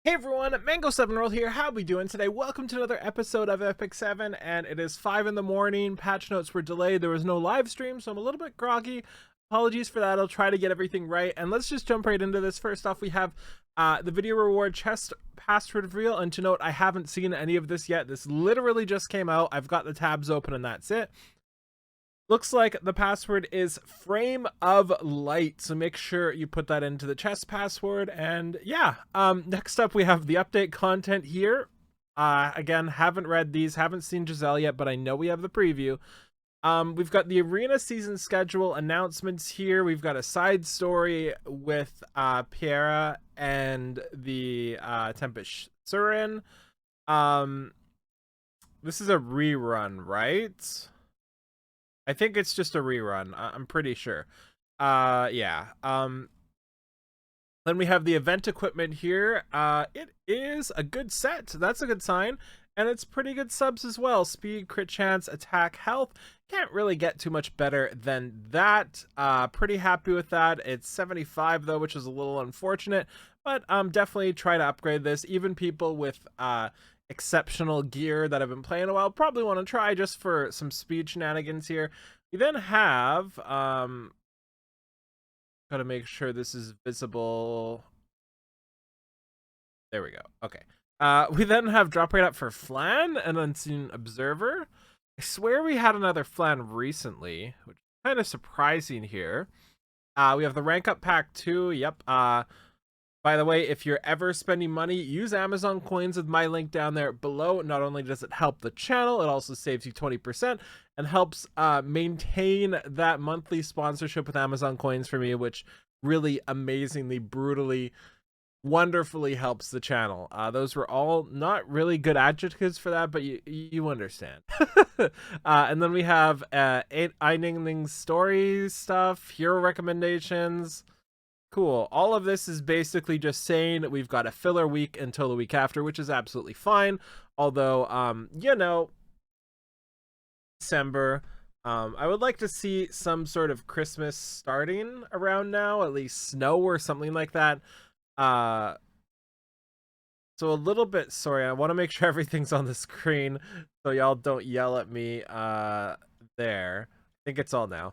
Hey everyone, Mango7World here. How we doing today? Welcome to another episode of Epic 7, and it is 5 in the morning. Patch notes were delayed. There was no live stream, so I'm a little bit groggy. Apologies for that. I'll try to get everything right. And let's just jump right into this. First off, we have the video reward chest password reveal. And to note, I haven't seen any of this yet. This literally just came out. I've got the tabs open and that's it. Looks like the password is frame of light, so make sure you put that into the chest password. And yeah, next up we have the update content here. Again, haven't read these, haven't seen Giselle yet, but I know we have the preview. We've got the arena season schedule announcements here. We've got a side story with Piera and the Tempest Surin. This is a rerun, right? I think it's just a rerun. I'm pretty sure. Yeah. Then we have the event equipment here. It is a good set. That's a good sign. And it's pretty good subs as well. Speed, crit chance, attack, health. Can't really get too much better than that. Pretty happy with that. It's 75 though, which is a little unfortunate. But definitely try to upgrade this. Even people with exceptional gear that have been playing a while probably want to try just for some speed shenanigans here. We then have gotta make sure this is visible. There we go. Okay. We then have drop rate up for Flan and Unseen Observer. I swear we had another Flan recently, which is kind of surprising here. We have the rank up pack 2. Yep. By the way, if you're ever spending money, use Amazon coins with my link down there below. Not only does it help the channel, it also saves you 20% and helps maintain that monthly sponsorship with Amazon coins for me, which really amazingly, brutally, wonderfully helps the channel. Those were all not really good adjectives for that, but you understand. And then we have 8 Eining story stuff, hero recommendations. Cool. All of this is basically just saying that we've got a filler week until the week after, which is absolutely fine. Although, you know, December, I would like to see some sort of Christmas starting around now, at least snow or something like that. So a little bit, sorry, I want to make sure everything's on the screen so y'all don't yell at me there. I think it's all now.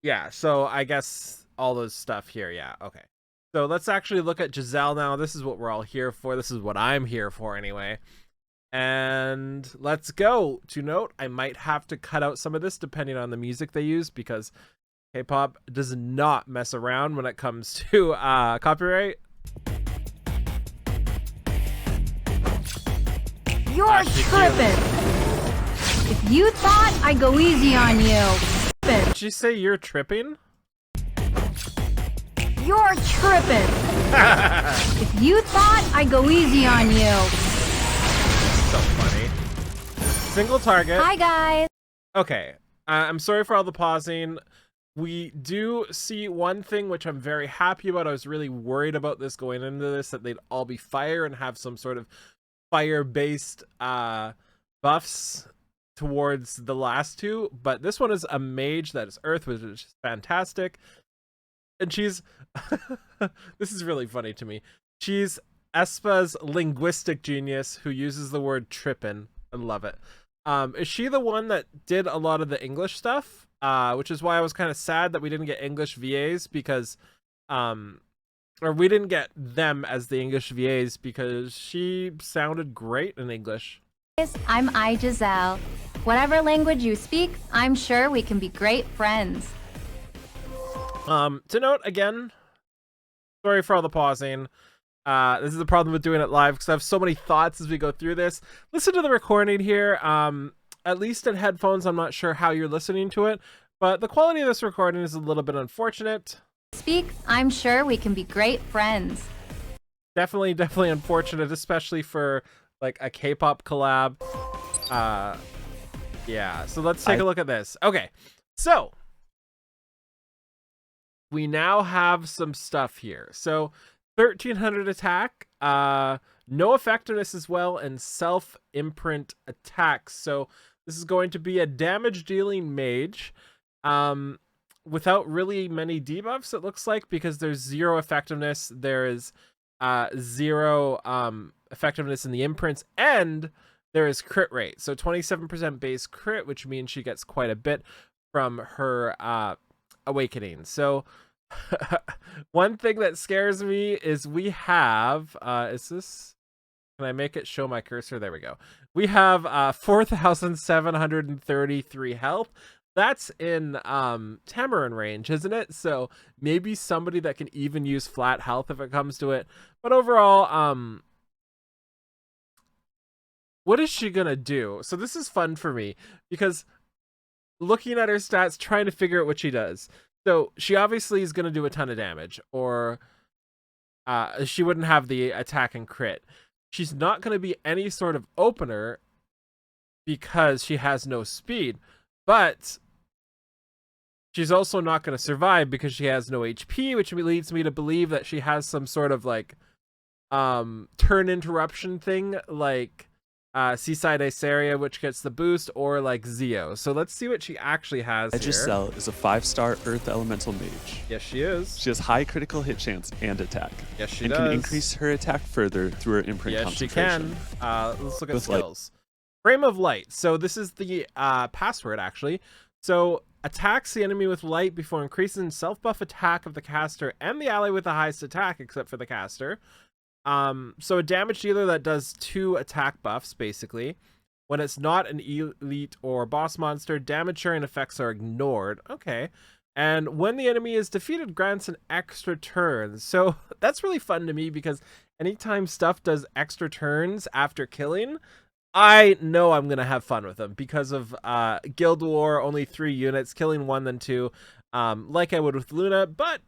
Yeah, so I guess all those stuff here. Yeah, okay. So let's actually look at Giselle now. This is what we're all here for. This is what I'm here for anyway. And let's go. To note, I might have to cut out some of this depending on the music they use because K-pop does not mess around when it comes to copyright. You're tripping. If you thought I'd go easy on you. Did you say you're tripping? You're tripping. If you thought I'd go easy on you. So funny. Single target. Hi, guys. Okay. I'm sorry for all the pausing. We do see one thing which I'm very happy about. I was really worried about this going into this, that they'd all be fire and have some sort of fire-based buffs towards the last two, but this one is a mage that is earth, which is fantastic. And she's this is really funny to me. She's aespa's linguistic genius who uses the word trippin'. I love it. Is she the one that did a lot of the English stuff? Which is why I was kind of sad that we didn't get English VAs because or we didn't get them as the English VAs because she sounded great in English. I'm Giselle. Whatever language you speak, I'm sure we can be great friends. To note again, sorry for all the pausing. This is the problem with doing it live because I have so many thoughts as we go through this. Listen to the recording here. At least in headphones, I'm not sure how you're listening to it, but the quality of this recording is a little bit unfortunate. Speak, I'm sure we can be great friends. Definitely unfortunate, especially for like a K-pop collab. Yeah, so let's take a look at this. Okay, so we now have some stuff here. So 1300 attack, no effectiveness as well, and self imprint attacks. So this is going to be a damage dealing mage. Without really many debuffs, it looks like, because there's 0 effectiveness. There is 0 effectiveness in the imprints, and there is crit rate. So 27% base crit, which means she gets quite a bit from her awakening. So one thing that scares me is we have is this, can I make it show my cursor? There we go. We have 4,733 health. That's in Tamarin range, isn't it? So maybe somebody that can even use flat health if it comes to it. But overall, what is she gonna do? So this is fun for me because looking at her stats, trying to figure out what she does. So she obviously is gonna do a ton of damage, or she wouldn't have the attack and crit. She's not gonna be any sort of opener because she has no speed, but she's also not going to survive because she has no HP, which leads me to believe that she has some sort of like turn interruption thing, like Seaside Iceria, which gets the boost, or like Zeo. So let's see what she actually has here. Giselle is a 5-star Earth Elemental Mage. Yes, she is. She has high critical hit chance and attack. Yes, she and does. can increase her attack further through her imprint Yes, she concentration. can. Let's look at With skills. Frame of Light. So this is the password, actually. So attacks the enemy with light before increasing self-buff attack of the caster and the ally with the highest attack, except for the caster. So a damage dealer that does 2 attack buffs, basically. When it's not an elite or boss monster, damage sharing effects are ignored. Okay. And when the enemy is defeated, grants an extra turn. So that's really fun to me because anytime stuff does extra turns after killing, I know I'm going to have fun with them because of Guild War, only 3 units, killing 1 then 2, like I would with Luna. But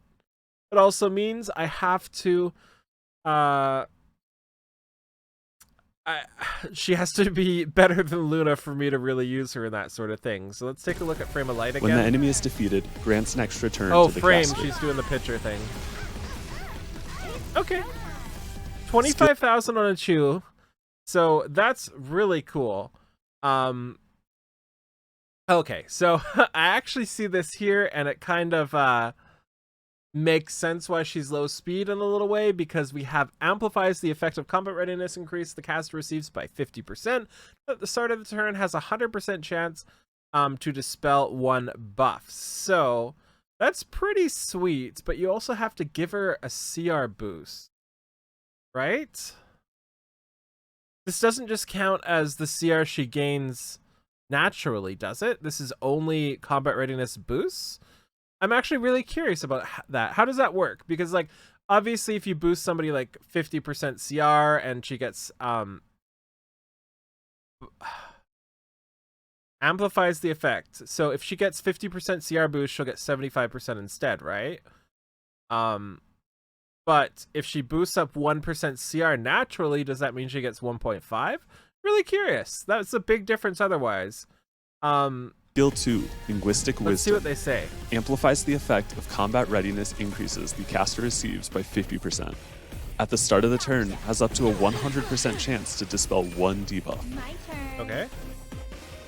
it also means I have to... she has to be better than Luna for me to really use her in that sort of thing. So let's take a look at Frame of Light again. When the enemy is defeated, grants an extra turn to the Frame, caster. she's doing the picture thing. Okay. 25,000 on a chew. So that's really cool. Okay, so I actually see this here, and it kind of makes sense why she's low speed in a little way, because we have amplifies the effect of combat readiness increase the caster receives by 50%. At the start of the turn has a 100% chance to dispel 1 buff. So that's pretty sweet, but you also have to give her a CR boost, right? This doesn't just count as the CR she gains naturally, does it? This is only combat readiness boosts? I'm actually really curious about that. How does that work? Because, like, obviously if you boost somebody like 50% CR and she gets amplifies the effect. So if she gets 50% CR boost, she'll get 75% instead, right? But if she boosts up 1% CR naturally, does that mean she gets 1.5? Really curious. That's a big difference otherwise. Skill 2, Linguistic Wisdom. Let's see what they say. Amplifies the effect of combat readiness increases the caster receives by 50%. At the start of the turn, has up to a 100% chance to dispel 1 debuff. My turn. Okay.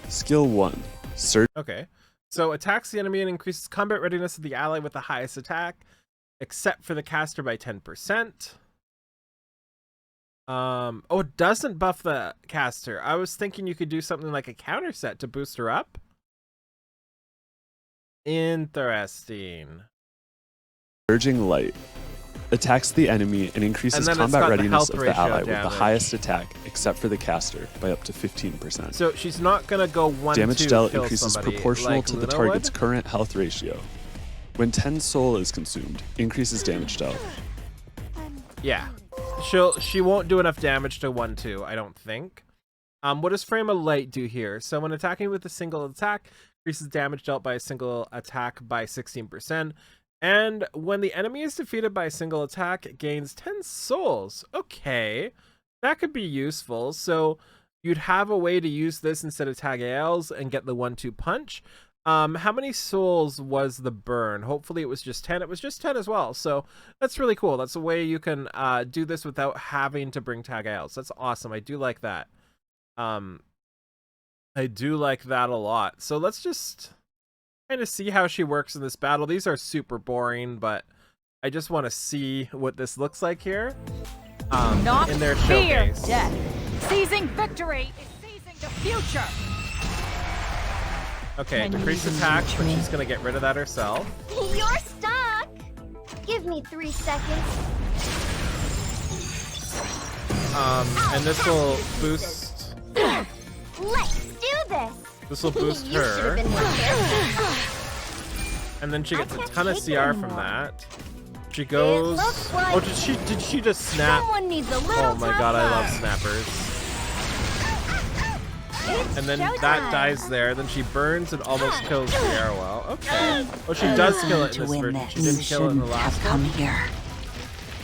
Skill 1, Surge. Okay. So attacks the enemy and increases combat readiness of the ally with the highest attack, except for the caster by 10%. Oh, it doesn't buff the caster. I was thinking you could do something like a counter set to boost her up. Interesting. Surging Light. Attacks the enemy and increases And then it's got combat the readiness health of the ratio ally with the damage. highest attack, except for the caster, by up to 15%. So she's not gonna go 1-2 Damage dealt kill increases somebody proportional like to the Luna target's would. current health ratio. When 10 soul is consumed, increases damage dealt. Yeah. She won't do enough damage to 1-2, I don't think. What does Frame of Light do here? So when attacking with a single attack, increases damage dealt by a single attack by 16%. And when the enemy is defeated by a single attack, it gains 10 souls. Okay, that could be useful. So you'd have a way to use this instead of tag ALs and get the 1-2 punch. How many souls was the burn? Hopefully it was just 10. It was just 10 as well. So that's really cool. That's a way you can do this without having to bring tag ALs. That's awesome. I do like that. I do like that a lot. So let's just kind of see how she works in this battle. These are super boring, but I just want to see what this looks like here. Not In their fear showcase. death. Seizing victory is seizing the future. Okay, Can you decrease even attack, reach but me? she's gonna get rid of that herself. You're stuck. Give me 3 seconds. And this will boost. Let's do this. This will boost You should have her, been more careful. and then she I gets a can't ton of take it CR from anymore. that. She goes. looks like Oh, did she just snap? Someone needs a little Oh my god, I love tougher. snappers. It's And then showtime. that dies there. Then she burns and almost kills the Arrowell. Okay. Oh, she does kill it in To this win version. this, She didn't you kill it in the shouldn't last have come one. here.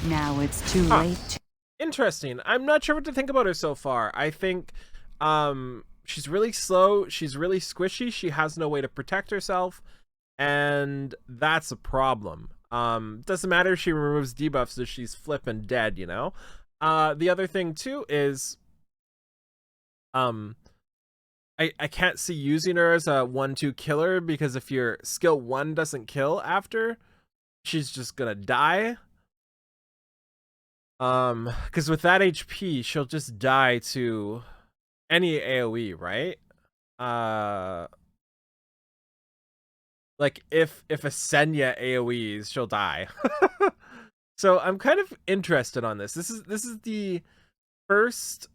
Now it's too late to Interesting. I'm not sure what to think about her so far. I think she's really slow. She's really squishy. She has no way to protect herself. And that's a problem. Doesn't matter if she removes debuffs if she's flipping dead, you know? The other thing too is I can't see using her as a 1-2 killer because if your skill 1 doesn't kill after, she's just gonna die. Because with that HP, she'll just die to any AoE, right? Like if a Senya AoEs, she'll die. So I'm kind of interested on this. This is the first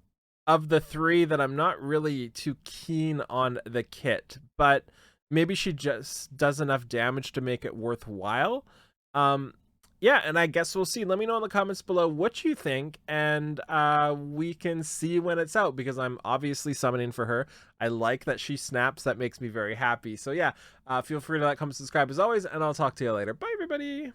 of the 3 that I'm not really too keen on the kit, but maybe she just does enough damage to make it worthwhile. Yeah, and I guess we'll see. Let me know in the comments below what you think, and we can see when it's out, because I'm obviously summoning for her. I like that she snaps. That makes me very happy. So yeah, feel free to like, comment, subscribe as always, and I'll talk to you later. Bye, everybody.